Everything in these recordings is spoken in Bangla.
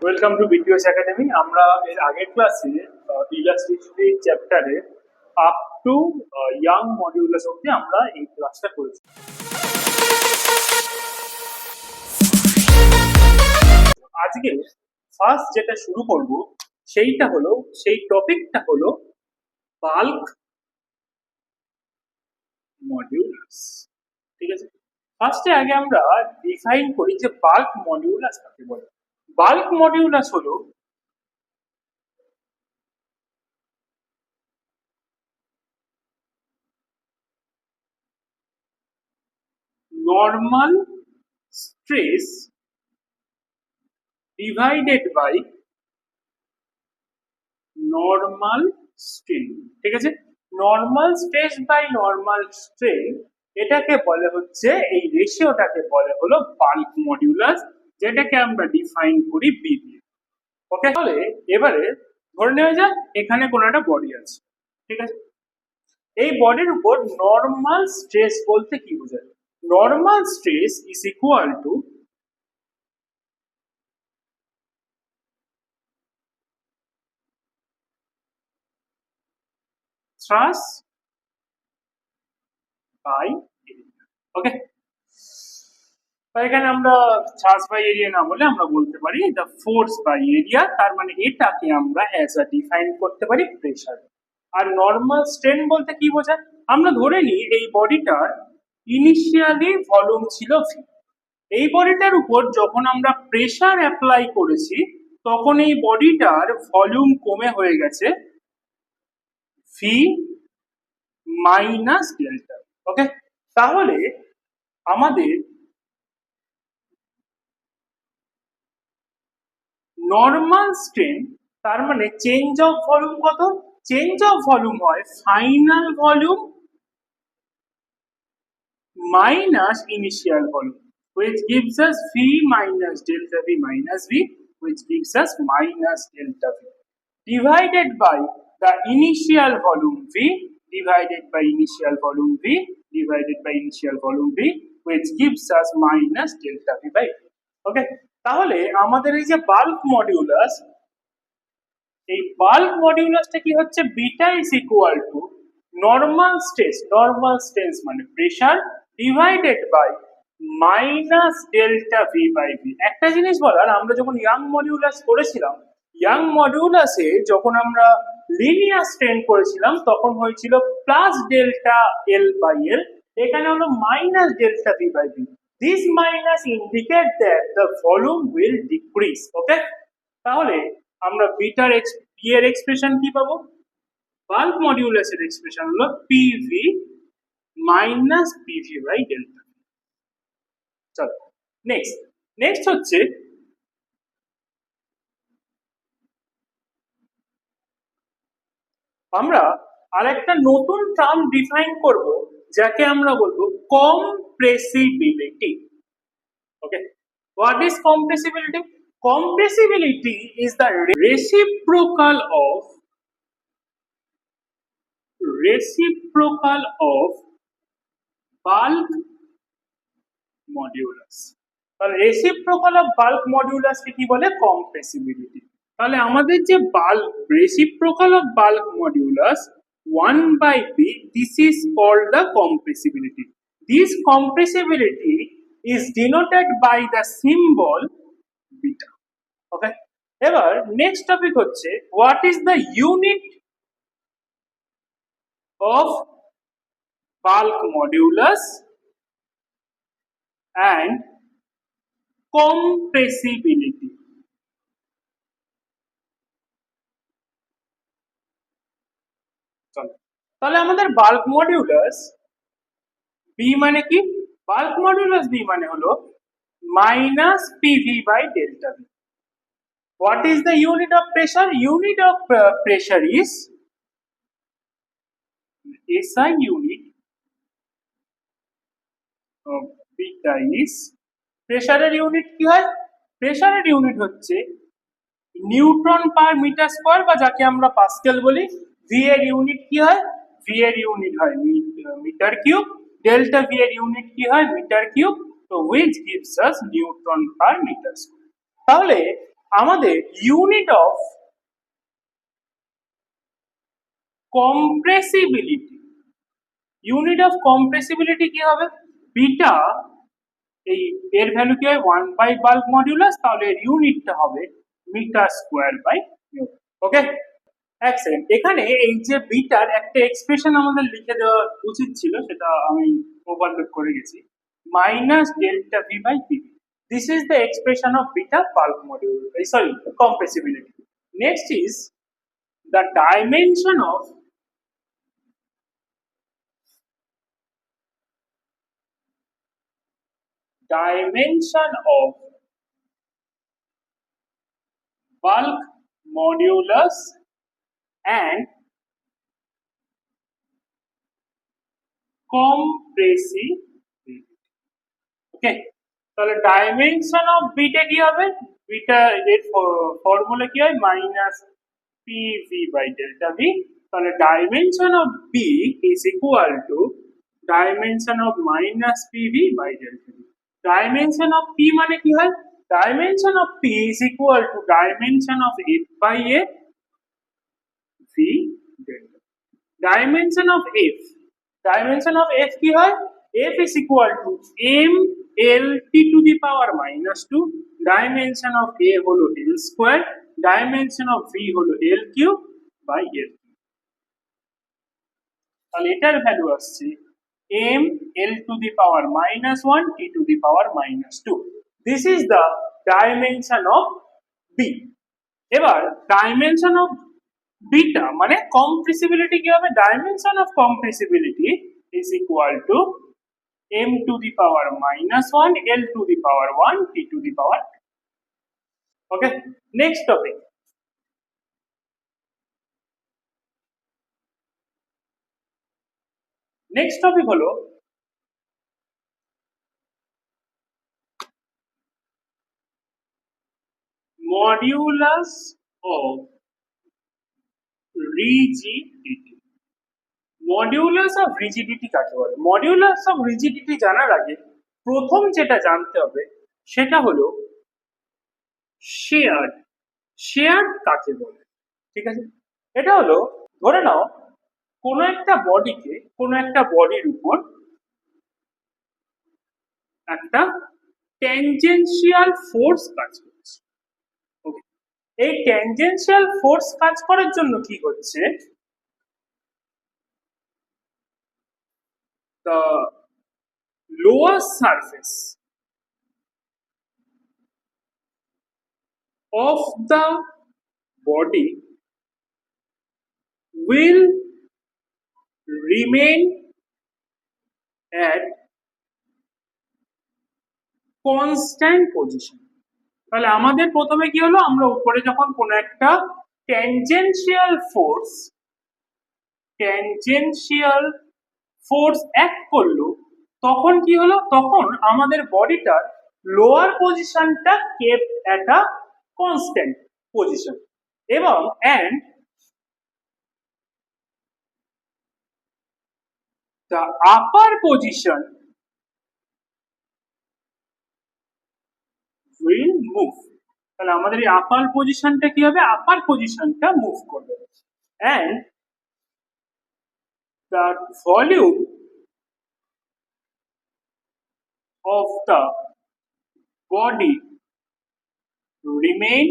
Welcome to বিটিওএস academy. আমরা এর আগের ক্লাসে ইলাস্ট্রিসিটি চ্যাপ্টারে আপ টু ইয়াং মডিউলাস অবধি আমরা এই ক্লাসটা করেছি। আজকে ফার্স্ট যেটা শুরু করব সেই টপিকটা হলো বাল্ক মডিউলাস। ঠিক আছে, ফার্স্টে আগে আমরা ডিফাইন করি যে বাল্ক মডিউলাস কাকে বলে। বাল্ক মডিউলাস হলো normal stress divided by normal strain. ঠিক আছে, normal stress by normal strain এটাকে বলে হচ্ছে, এই রেশিওটাকে বলে হলো বাল্ক মডিউলাস, যেটাকে আমরা ডিফাইন করি বি দিয়ে। ওকে, তাহলে এবারে ধরে নেওয়া যাক এখানে কোনো একটা বডি আছে। ঠিক আছে, এই বডির উপর নর্মাল স্ট্রেস বলতে কি বোঝায়? Normal stress is equal two thrust by area। ওকে, এখানে আমরা thrust by area না বলে আমরা বলতে পারি the force by area। তার মানে এটাকে আমরা অ্যাজ আ ডিফাইন করতে পারি প্রেসার। আর নর্মাল স্ট্রেন বলতে কি বোঝায়? আমরা ধরে নিই এই বডিটার ইনিশিয়ালি ভলিউম ছিল ভি। এই বডিটার উপর যখন আমরা প্রেসার অ্যাপ্লাই করেছি তখন এই বডিটার ভলিউম কমে হয়ে গেছে ভি মাইনাস ডেল্টা। ওকে, তাহলে আমাদের নর্মাল স্ট্রেন, তার মানে চেঞ্জ অফ ভলিউম কত? চেঞ্জ অফ ভলিউম হয় final volume minus initial volume, which gives us v minus delta v minus v, which gives us minus delta v, divided by the initial volume v divided by initial volume v divided by initial volume v, which gives us minus delta v by v। Okay, তাহলে আমাদের এই যে বাল্ক মডিউলাস, এই বাল্ক মডিউলাসটা কি হচ্ছে? Beta is equal to normal stress মানে pressure divided by minus delta V by V. একটা জিনিস বলার, আমরা যখন ইয়াং মডিউলাস করেছিলাম, ইয়াং মডিউলাসে যখন আমরা লিনিয়ার স্ট্রেন করেছিলাম তখন হয়েছিল plus delta L by L, এখানে হলো minus delta V by V. This minus indicate that the volume will decrease. Okay, তাহলে আমরা বিটার বি এর এক্সপ্রেশন কি পাবো? বাল্ক মডিউলাসের এক্সপ্রেশন হলো PV minus PV by delta. চলো নেক্সট হচ্ছে আমরা আরেকটা নতুন টার্ম ডিফাইন করব, যাকে আমরা বলবো compressibility. Okay, what is compressibility? Compressibility is the reciprocal of bulk modulus। তাহলে রেসিপ্রোকাল অফ বাল্ক মডিউলাস কে কি বলে? কম্প্রেসিবিলিটি। তাহলে আমাদের যে bulk reciprocal of bulk modulus 1/b, this is called the compressibility. This compressibility is denoted by the symbol beta। ওকে, এবার নেক্সট টপিক হচ্ছে what is the unit of bulk modulus and compressibility। তাহলে আমাদের বাল্ক মডিউলাস বি মানে কি? বাল্ক মডিউলাস বি মানে হলো minus PV by delta V. What is the unit of pressure? Unit of pressure is SI unit of beta is, প্রেসারের ইউনিট কি হয়? প্রেসারের ইউনিট হচ্ছে নিউটন পার মিটার স্কয়ার, বা যাকে আমরা পাস্কেল বলি। ভি এর ইউনিট কি হয়? ভি এর ইউনিট হয় মিটার কিউব। ডেল্টা ভি এর ইউনিট কি হয়? Metre cube. তো which gives us newton per metre square. তাহলে আমাদের unit of compressibility, unit of compressibility কি হবে? বিটা, এই এর ভ্যালু কি হয় 1 বাই বাল্ক মডিউলাস, তাহলে এর ইউনিটটা হবে মিটার স্কোয়ার বাই নিউটন। ওকে, এক সেকেন্ড, এখানে এই যে বিটার একটা এক্সপ্রেশন আমাদের লিখে দেওয়া উচিত ছিল, সেটা আমি ওভারলুক করে গেছি, minus delta V by PV. This is the expression of beta bulk module, sorry, compressibility. Next is the dimension of bulk modulus and compressibility. ওকে, তাহলে ডাইমেনশন অফ বিটা কি হবে? বিটা এর ফর্মুলা কি হয়? Minus PV by delta V. তাহলে dimension of B is equal to dimension of minus PV by delta V. Dimension of P মানে কি হয়? Dimension of P is equal to dimension of F by A V delta. Dimension of F, dimension of F কি হয়? f is equal to m l t to the power minus 2, dimension of a হলো l square, dimension of v হলো l কিউব বাই l। তাহলে এটার ভ্যালু আসছে m l to the power minus 1 t to the power minus 2. This is the dimension of b. এবার ডাইমেনশন অফ বিটা মানে কম্প্রেসিবিলিটি কি হবে? Dimension of compressibility is equal to m to the power minus 1 l to the power 1 t to the power 2. Okay, next topic. Next topic হলো modulus of rigidity. Modulus of rigidity কাকে বলে? মডিউলাস অফ রিজিডিটি জানার আগে প্রথম যেটা জানতে হবে সেটা হলো শেয়ার্ড। শেয়ার্ড কাকে বলে? ঠিক আছে, এটা হলো, ধরে নাও কোনো একটা বডিকে, কোনো একটা বডির উপর একটা ট্যানজেনশিয়াল ফোর্স কাজ করছে। ওকে, এই ট্যানজেনশিয়াল ফোর্স কাজ করার জন্য কি হচ্ছে? the lower surface of the body will remain at constant position. তাহলে আমাদের প্রথমে কি হলো? আমরা উপরে যখন কোনো একটা ট্যানজেনশিয়াল ফোর্স অ্যাক্ট করলো, তখন কি হলো? তখন আমাদের বডিটার লোয়ার পজিশনটা kept at a constant position, এবং and the upper position will move. তাহলে আমাদের এই আপার পজিশনটা কি হবে? আপার পজিশনটা মুভ করবে, and the volume of the body remain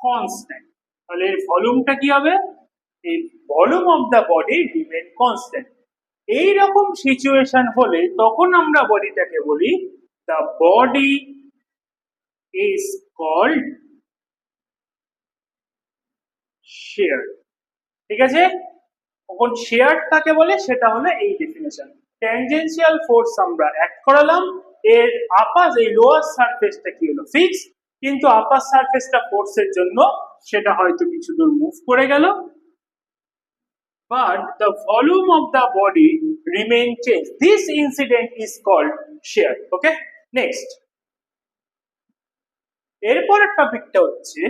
constant. তাহলে এর ভলিউমটা কি হবে? এই volume of the body remain constant. এই রকম সিচুয়েশন হলে তখন আমরা বডিটাকে বলি the body is called shear. ঠিক আছে, তখন শেয়ার কাকে বলে সেটা হলো এই ডেফিনেশন। ট্যানজেনশিয়াল ফোর্স আমরা অ্যাড করালাম, এর আপার এই লোয়ার সারফেসটা কি হলো? ফিক্স, কিন্তু আপার সারফেসটা ফোর্সের জন্য সেটা হয়তো কিছু দূর মুভ করে গেল, but the volume of the body remain changed. This incident is called shear. Okay, next. এরপরের টপিকটা হচ্ছে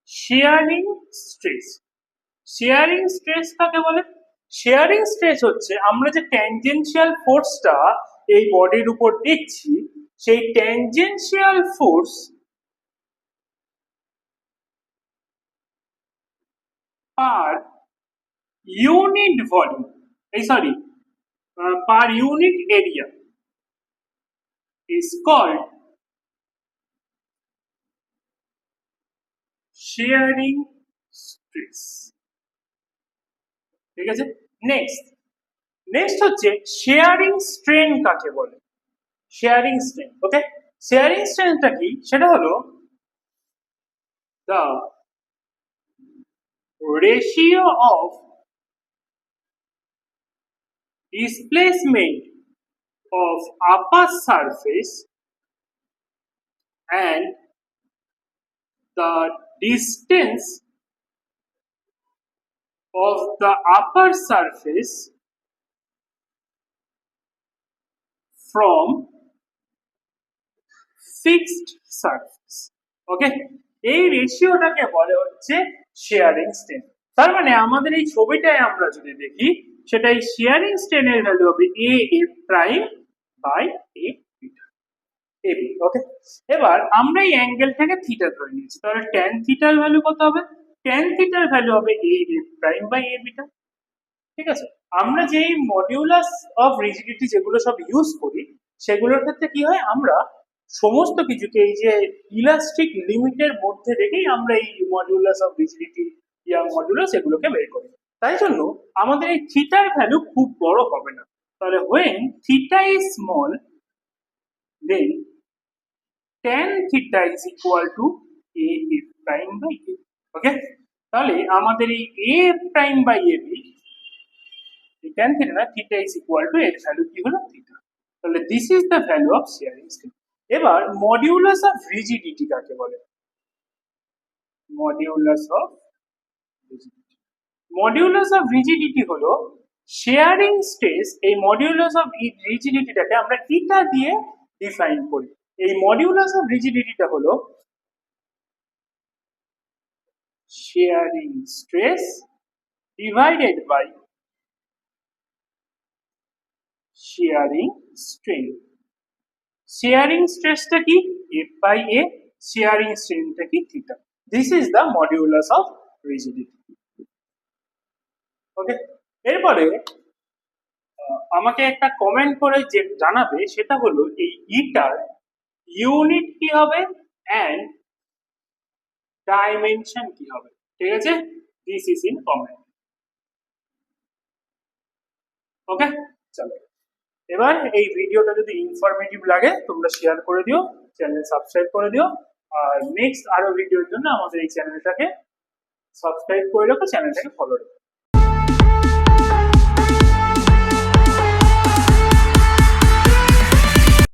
shearing stress. shearing stress কাকে বলে? শেয়ারিং স্ট্রেস হচ্ছে আমরা যে ট্যানজেনশিয়াল ফোর্সটা এই বডির উপর দিচ্ছি, সেই tangential force per unit volume, per unit area is called shearing stress. ঠিক আছে, নেক্সট হচ্ছে শেয়ারিং স্ট্রেন কাকে বলে। শেয়ারিং স্ট্রেন, ওকে, শেয়ারিং স্ট্রেনটা কি, সেটা হলো the ratio of displacement of upper surface and the distance of the upper surface from fixed surface. ওকে, এই রেশিওটাকে বলে হচ্ছে শেয়ারিং স্ট্রেন। তার মানে আমাদের এই ছবিটায় আমরা যদি দেখি, সেটা এই শেয়ারিং স্ট্রেনের ভ্যালু হবে A F prime by A beta, A B. Okay, এবার আমরা এই অ্যাঙ্গেলটাকে থিটা ধরে নিয়েছি, তাহলে ট্যান থিটার ভ্যালু কত হবে? ট্যান থিটার ভ্যালু হবে A F prime by A beta. ঠিক আছে, আমরা যেই মডিউলাস অফ রিজিডিটি যেগুলো সব ইউজ করি, সেগুলোর ক্ষেত্রে কি হয়, আমরা সমস্ত কিছুকে এই যে ইলাস্টিক লিমিটের মধ্যে রেখেই আমরা এই modulus of rigidity, young modulus, এগুলোকে বের করি। তাই জন্য আমাদের এই থিটার ভ্যালু খুব বড় হবে না। তাহলে when theta is small, then tan theta is equal to a f prime by a। ওকে, তাহলে আমাদের এই a f prime by a b, tan theta না, theta is equal to এর ভ্যালু কি হলো, থিটা। তাহলে this is the value of sharing strain. এবার মডিউলাস অফ রিজিডিটি কাকে বলে? Modulus of rigidity, modulus of rigidity হলো শেয়ারিং স্ট্রেস। এই মডিউলাস অফ রিজিডিটিটাকে আমরা থিটা দিয়ে ডিফাইন করি। এই মডিউলাস অফ রিজিডিটিটা হলো shearing stress divided by shearing strain. Shearing স্ট্রেসটা কি, এফ বাই এ, শেয়ারিং স্ট্রেনটা কি, theta. This is the modulus of rigidity. Okay, এরপরে আমাকে একটা কমেন্ট করে যে জানাবে, সেটা হলো এই ইটার ইউনিট কি হবে এন্ড ডাইমেনশন কি হবে। ঠিক আছে, দিস ইজ ইন কমেন্ট। ওকে, চলো, এবার এই ভিডিওটা যদি ইনফরমেটিভ লাগে তোমরা শেয়ার করে দিও, চ্যানেল সাবস্ক্রাইব করে দিও, আর নেক্সট আরো ভিডিওর জন্য আমাদের এই চ্যানেলটাকে সাবস্ক্রাইব করে রাখো, চ্যানেলটাকে ফলো রাখো।